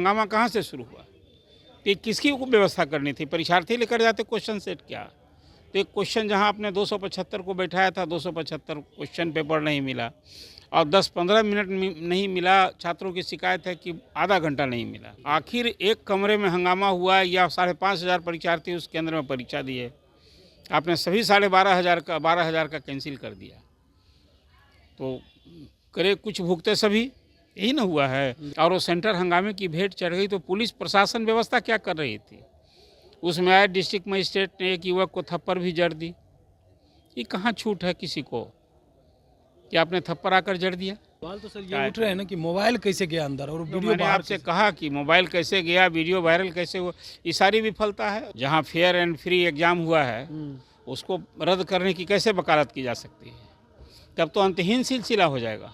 हंगामा कहाँ से शुरू हुआ? तो किसकी को व्यवस्था करनी थी? परीक्षार्थी लेकर जाते क्वेश्चन सेट क्या? तो एक क्वेश्चन जहाँ आपने 275 को बैठाया था, 275 क्वेश्चन पेपर नहीं मिला और 10-15 मिनट नहीं मिला। छात्रों की शिकायत है कि आधा घंटा नहीं मिला। आखिर एक कमरे में हंगामा हुआ या 5,500 परीक्षार्थी उस केंद्र में परीक्षा दिए, आपने सभी 12,500 का कैंसिल कर दिया। तो करे कुछ भुगते सभी, यही ना हुआ है। और वो सेंटर हंगामे की भेंट चढ़ गई तो पुलिस प्रशासन व्यवस्था क्या कर रही थी? उसमें आए डिस्ट्रिक्ट मजिस्ट्रेट ने एक युवक को थप्पड़ भी जड़ दी। ये कहाँ छूट है किसी को कि आपने थप्पड़ आकर जड़ दिया? सवाल तो सर ये उठ रहे हैं ना कि मोबाइल कैसे गया अंदर और तो वीडियो मैंने बाहर आपसे कहा कि मोबाइल कैसे गया, वीडियो वायरल कैसे हुआ, ये सारी विफलता है। जहाँ फेयर एंड फ्री एग्जाम हुआ है उसको रद्द करने की कैसे वकालत की जा सकती है? तब तो अंतहीन सिलसिला हो जाएगा।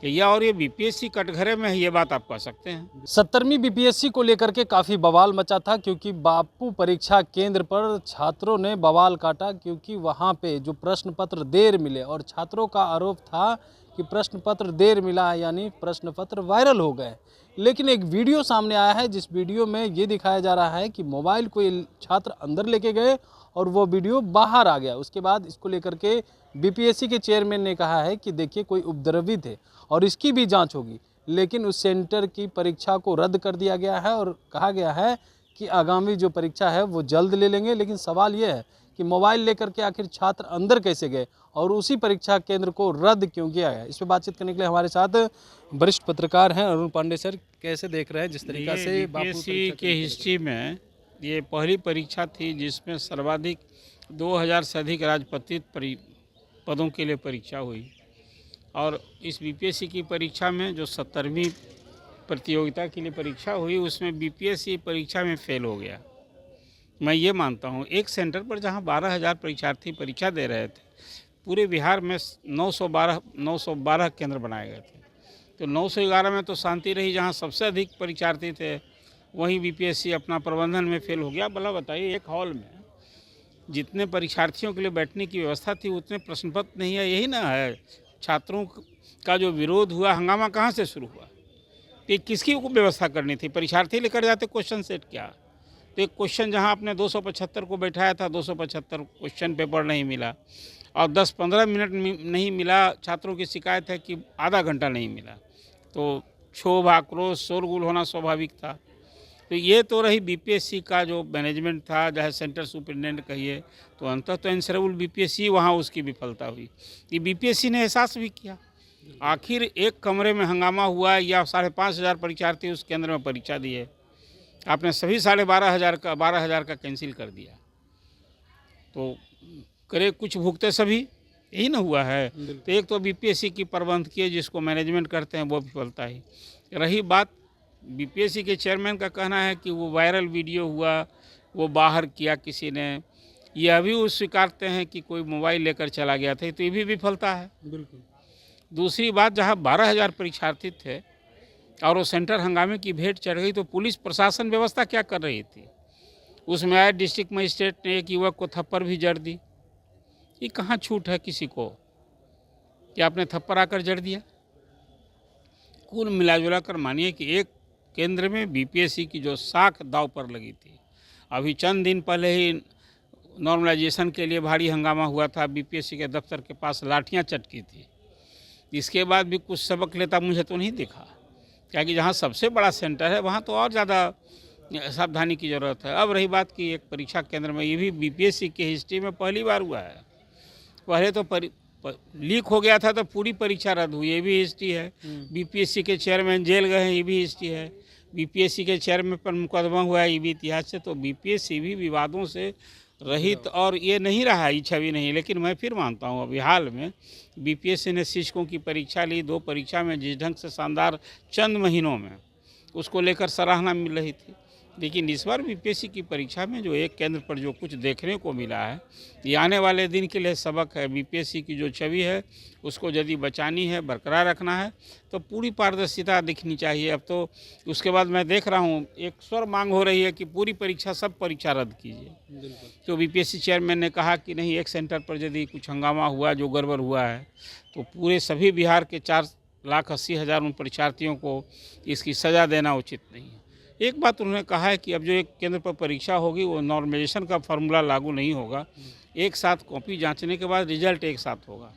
या और ये बीपीएससी कटघरे में है, ये बात आप कह सकते हैं। 70वीं बीपीएससी को लेकर के काफ़ी बवाल मचा था क्योंकि बापू परीक्षा केंद्र पर छात्रों ने बवाल काटा क्योंकि वहां पे जो प्रश्न पत्र देर मिले और छात्रों का आरोप था कि प्रश्न पत्र देर मिला यानी प्रश्न पत्र वायरल हो गए। लेकिन एक वीडियो सामने आया है जिस वीडियो में ये दिखाया जा रहा है कि मोबाइल को ये छात्र अंदर लेके गए और वो वीडियो बाहर आ गया। उसके बाद इसको लेकर के बीपीएससी के चेयरमैन ने कहा है कि देखिए कोई उपद्रवी थे और इसकी भी जांच होगी, लेकिन उस सेंटर की परीक्षा को रद्द कर दिया गया है और कहा गया है कि आगामी जो परीक्षा है वो जल्द ले लेंगे। लेकिन सवाल ये है कि मोबाइल लेकर के आखिर छात्र अंदर कैसे गए और उसी परीक्षा केंद्र को रद्द क्यों किया गया? इस पर बातचीत करने के लिए हमारे साथ वरिष्ठ पत्रकार हैं अरुण पांडे सर। कैसे देख रहे हैं जिस तरीका से बीपीएससी के हिस्ट्री में ये पहली परीक्षा थी जिसमें सर्वाधिक 2000 से अधिक राजपत्रित पदों के लिए परीक्षा हुई और इस बीपीएससी की परीक्षा में जो 70वीं प्रतियोगिता के लिए परीक्षा हुई उसमें बीपीएससी परीक्षा में फेल हो गया। मैं ये मानता हूँ एक सेंटर पर जहाँ 12,000 परीक्षार्थी परीक्षा दे रहे थे, पूरे बिहार में 912 केंद्र बनाए गए थे, तो 911 में तो शांति रही। जहाँ सबसे अधिक परीक्षार्थी थे वहीं बीपीएससी अपना प्रबंधन में फेल हो गया। भला बताइए, एक हॉल में जितने परीक्षार्थियों के लिए बैठने की व्यवस्था थी उतने प्रश्न पत्र नहीं है। यही ना है छात्रों का जो विरोध हुआ, हंगामा कहाँ से शुरू हुआ? तो किसकी को व्यवस्था करनी थी? परीक्षार्थी लेकर जाते क्वेश्चन सेट क्या? तो एक क्वेश्चन जहाँ आपने 275 को बैठाया था, 275 क्वेश्चन पेपर नहीं मिला और 10-15 मिनट नहीं मिला। छात्रों की शिकायत है कि आधा घंटा नहीं मिला। तो क्षोभ, आक्रोश, शोरगुल होना स्वाभाविक था। तो ये तो रही बीपीएससी का जो मैनेजमेंट था, चाहे सेंटर सुपरिटेंडेंट कहिए, तो अंततः तो इंसरेबल बीपीएससी वहाँ उसकी विफलता हुई। ये बीपीएससी ने एहसास भी किया। आखिर एक कमरे में हंगामा हुआ या 5,500 परीक्षार्थी उस केंद्र में परीक्षा दिए, आपने सभी 12,500 का कैंसिल कर दिया। तो करे कुछ भुगते सभी, यही ना हुआ है। तो एक तो बीपीएससी की प्रबंधकीय जिसको मैनेजमेंट करते हैं वो विफलता ही रही। बात बीपीएससी के चेयरमैन का कहना है कि वो वायरल वीडियो हुआ, वो बाहर किया किसी ने, यह भी वो स्वीकारते हैं कि कोई मोबाइल लेकर चला गया था, तो ये भी विफलता है। बिल्कुल। दूसरी बात, जहाँ 12,000 परीक्षार्थी थे और वो सेंटर हंगामे की भेंट चढ़ गई तो पुलिस प्रशासन व्यवस्था क्या कर रही थी? उसमें आए डिस्ट्रिक्ट मजिस्ट्रेट ने एक युवक को थप्पड़ भी जड़ दी। ये कहाँ छूट है किसी को कि आपने थप्पड़ आकर जड़ दिया? कुल मिलाजुला कर मानिए कि एक केंद्र में बीपीएससी की जो साख दाव पर लगी थी। अभी चंद दिन पहले ही नॉर्मलाइजेशन के लिए भारी हंगामा हुआ था, बीपीएससी के दफ्तर के पास लाठियां चटकी थी। इसके बाद भी कुछ सबक लेता मुझे तो नहीं दिखा, क्योंकि जहां सबसे बड़ा सेंटर है वहां तो और ज़्यादा सावधानी की ज़रूरत है। अब रही बात कि एक परीक्षा केंद्र में, ये भी बीपीएससी की हिस्ट्री में पहली बार हुआ है। पहले तो लीक हो गया था तो पूरी परीक्षा रद्द हुई, ये भी हिस्ट्री है। बीपीएससी के चेयरमैन जेल गए हैं, ये भी हिस्ट्री है। बीपीएससी के चेयरमैन पर मुकदमा हुआ है, ये भी इतिहास है। तो बीपीएससी भी विवादों से रहित और ये नहीं रहा, ये छवि नहीं। लेकिन मैं फिर मानता हूँ अभी हाल में बीपीएससी ने शिक्षकों की परीक्षा ली, 2 परीक्षा में जिस ढंग से शानदार चंद महीनों में उसको लेकर सराहना मिल रही थी। लेकिन इस बार बीपीएससी की परीक्षा में जो एक केंद्र पर जो कुछ देखने को मिला है, ये आने वाले दिन के लिए सबक है। बीपीएससी की जो छवि है उसको यदि बचानी है, बरकरार रखना है, तो पूरी पारदर्शिता दिखनी चाहिए। अब तो उसके बाद मैं देख रहा हूँ एक स्वर मांग हो रही है कि पूरी परीक्षा, सब परीक्षा रद्द कीजिए। तो बीपीएससी चेयरमैन ने कहा कि नहीं, एक सेंटर पर यदि कुछ हंगामा हुआ, जो गड़बड़ हुआ है, तो पूरे सभी बिहार के 4 1,80,000 उन परीक्षार्थियों को इसकी सज़ा देना उचित नहीं है। एक बात उन्होंने कहा है कि अब जो एक केंद्र पर परीक्षा होगी वो नॉर्मलाइजेशन का फार्मूला लागू नहीं होगा, एक साथ कॉपी जांचने के बाद रिजल्ट एक साथ होगा।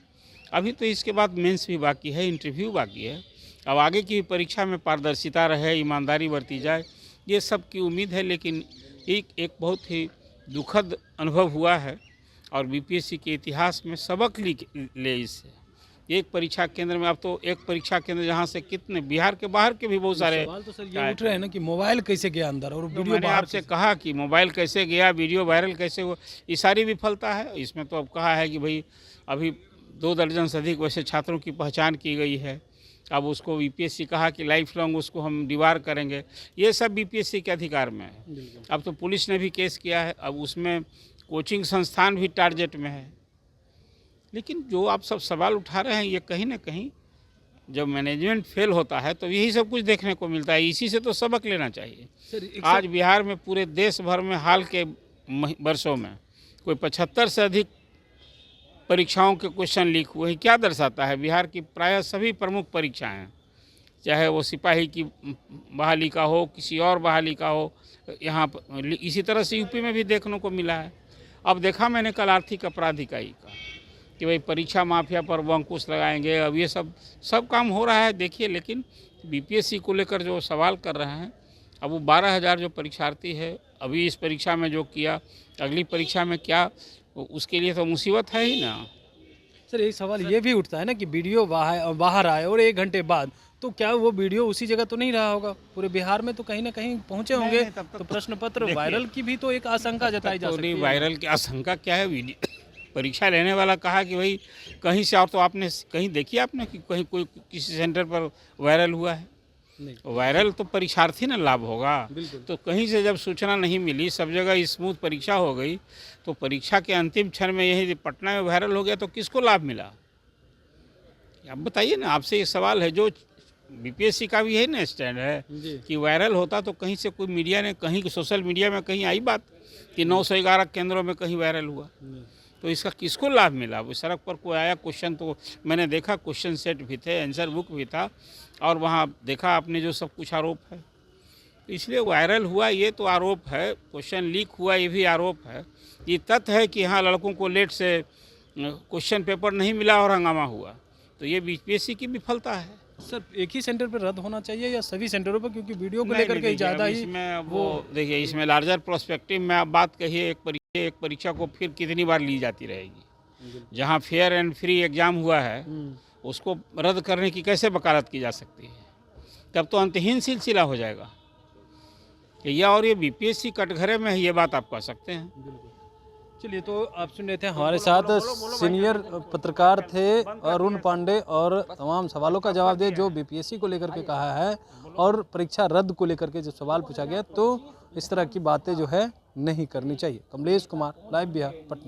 अभी तो इसके बाद मेंस भी बाकी है, इंटरव्यू बाकी है। अब आगे की परीक्षा में पारदर्शिता रहे, ईमानदारी बरती जाए, ये सब की उम्मीद है। लेकिन एक बहुत ही दुखद अनुभव हुआ है और बीपीएससी के इतिहास में सबक ले इससे। एक परीक्षा केंद्र में, अब तो एक परीक्षा केंद्र जहाँ से कितने बिहार के बाहर के भी बहुत सारे सवाल तो सर ये उठ रहे हैं ना कि मोबाइल कैसे गया अंदर और तो वीडियो मैंने बाहर आपसे कहा कि मोबाइल कैसे गया, वीडियो वायरल कैसे हुआ, ये सारी विफलता है। इसमें तो अब कहा है कि भाई अभी 2 दर्जन से अधिक वैसे छात्रों की पहचान की गई है। अब उसको बीपीएससी कहा कि लाइफ लॉन्ग उसको हम दीवार करेंगे। ये सब बीपीएससी के अधिकार में है। अब तो पुलिस ने भी केस किया है, अब उसमें कोचिंग संस्थान भी टारगेट में है। लेकिन जो आप सब सवाल उठा रहे हैं, ये कहीं ना कहीं जब मैनेजमेंट फेल होता है तो यही सब कुछ देखने को मिलता है। इसी से तो सबक लेना चाहिए। आज बिहार में, पूरे देश भर में हाल के वर्षों में कोई 75 से अधिक परीक्षाओं के क्वेश्चन लीक हुए हैं। क्या दर्शाता है? बिहार की प्रायः सभी प्रमुख परीक्षाएं, चाहे वो सिपाही की बहाली का हो, किसी और बहाली का हो, यहाँ पर इसी तरह से यूपी में भी देखने को मिला है। अब देखा मैंने कल आर्थिक अपराध इकाई का कि भाई परीक्षा माफिया पर वो अंकुश लगाएंगे। अब ये सब काम हो रहा है, देखिए। लेकिन बीपीएससी को लेकर जो सवाल कर रहे हैं, अब वो 12,000 जो परीक्षार्थी है, अभी इस परीक्षा में जो किया, अगली परीक्षा में क्या, उसके लिए तो मुसीबत है ही ना। सर एक सवाल ये भी उठता है ना कि वीडियो बाहर आए और 1 घंटे बाद, तो क्या वो वीडियो उसी जगह तो नहीं रहा होगा? पूरे बिहार में तो कहीं ना कहीं पहुंचे होंगे। तो प्रश्न पत्र वायरल की भी तो एक आशंका जताई जा सकती है। वायरल की आशंका क्या है? वीडियो परीक्षा लेने वाला कहा कि भाई कहीं से, और तो आपने कहीं देखी आपने कि कहीं कोई किसी सेंटर पर वायरल हुआ है? नहीं। वायरल तो परीक्षार्थी ना लाभ होगा। तो कहीं से जब सूचना नहीं मिली, सब जगह स्मूथ परीक्षा हो गई, तो परीक्षा के अंतिम क्षण में यही पटना में वायरल हो गया तो किसको लाभ मिला? आप बताइए ना। आपसे ये सवाल है। जो बीपीएससी का भी है ना स्टैंड है कि वायरल होता तो कहीं से कोई मीडिया ने, कहीं सोशल मीडिया में कहीं आई बात कि 911 केंद्रों में कहीं वायरल हुआ, तो इसका किसको लाभ मिला? वो सड़क पर कोई आया क्वेश्चन, तो मैंने देखा क्वेश्चन सेट भी थे, आंसर बुक भी था, और वहाँ देखा आपने जो सब कुछ आरोप है। इसलिए वायरल हुआ ये तो आरोप है, क्वेश्चन लीक हुआ ये भी आरोप है। ये तथ्य है कि यहाँ लड़कों को लेट से क्वेश्चन पेपर नहीं मिला और हंगामा हुआ, तो ये बीपीएससी की विफलता है। सर एक ही सेंटर पर रद्द होना चाहिए या सभी सेंटरों पर? क्योंकि वीडियो को लेकर के ज़्यादा ही इसमें वो देखिए, इसमें लार्जर प्रोस्पेक्टिव में आप बात कहिए, एक परीक्षा को फिर कितनी बार ली जाती रहेगी? जहाँ फेयर एंड फ्री एग्जाम हुआ है उसको रद्द करने की कैसे वकालत की जा सकती है? तब तो अंतहीन सिलसिला हो जाएगा। या और ये बीपीएससी कटघरे में है, ये बात आप कह सकते हैं। चलिए, तो आप सुन रहे थे, हमारे साथ सीनियर पत्रकार थे अरुण पांडे, और तमाम सवालों का जवाब दे जो बीपीएससी को लेकर के कहा है और परीक्षा रद्द को लेकर के जब सवाल पूछा गया तो इस तरह की बातें जो है नहीं करनी चाहिए। कमलेश कुमार, लाइव बिहार, पटना।